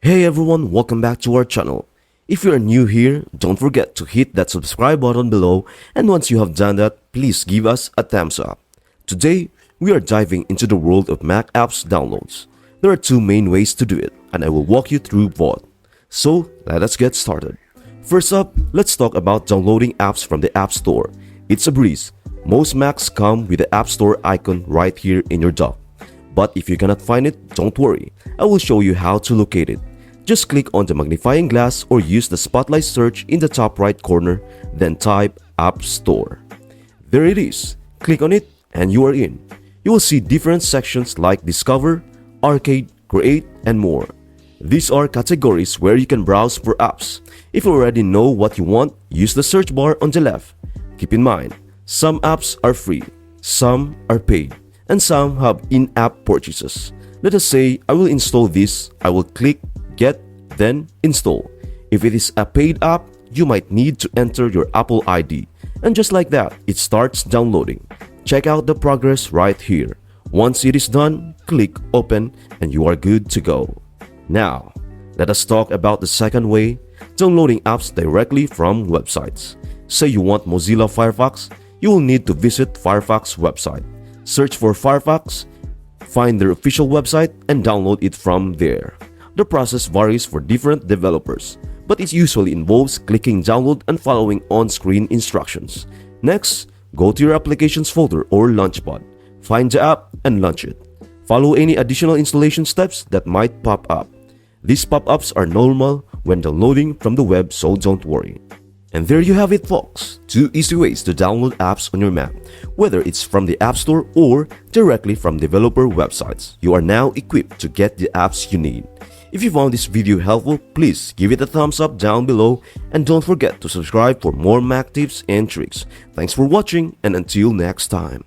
Hey everyone, welcome back to our channel. If you are new here, don't forget to hit that subscribe button below, and once you have done that, please give us a thumbs up. Today, we are diving into the world of Mac apps downloads. There are two main ways to do it, and I will walk you through both. So, let us get started. First up, let's talk about downloading apps from the App Store. It's a breeze. Most Macs come with the App Store icon right here in your dock. But if you cannot find it, don't worry. I will show you how to locate it. Just click on the magnifying glass or use the spotlight search in the top right corner, then type App Store. There it is. Click on it and you are in. You will see different sections like Discover, Arcade, Create, and more. These are categories where you can browse for apps. If you already know what you want, use the search bar on the left. Keep in mind, some apps are free, some are paid, and some have in-app purchases. Let us say I will install this. I will click Get, then Install. If it is a paid app, you might need to enter your Apple ID. And just like that, it starts downloading. Check out the progress right here. Once it is done, click Open and you are good to go. Now, let us talk about the second way, downloading apps directly from websites. Say you want Mozilla Firefox, you will need to visit Firefox website. Search for Firefox, find their official website, and download it from there. The process varies for different developers, but it usually involves clicking download and following on-screen instructions. Next, go to your applications folder or launchpad. Find the app and launch it. Follow any additional installation steps that might pop up. These pop-ups are normal when downloading from the web, so don't worry. And there you have it, folks. Two easy ways to download apps on your Mac, whether it's from the App Store or directly from developer websites. You are now equipped to get the apps you need. If you found this video helpful, please give it a thumbs up down below and don't forget to subscribe for more Mac tips and tricks. Thanks for watching and until next time.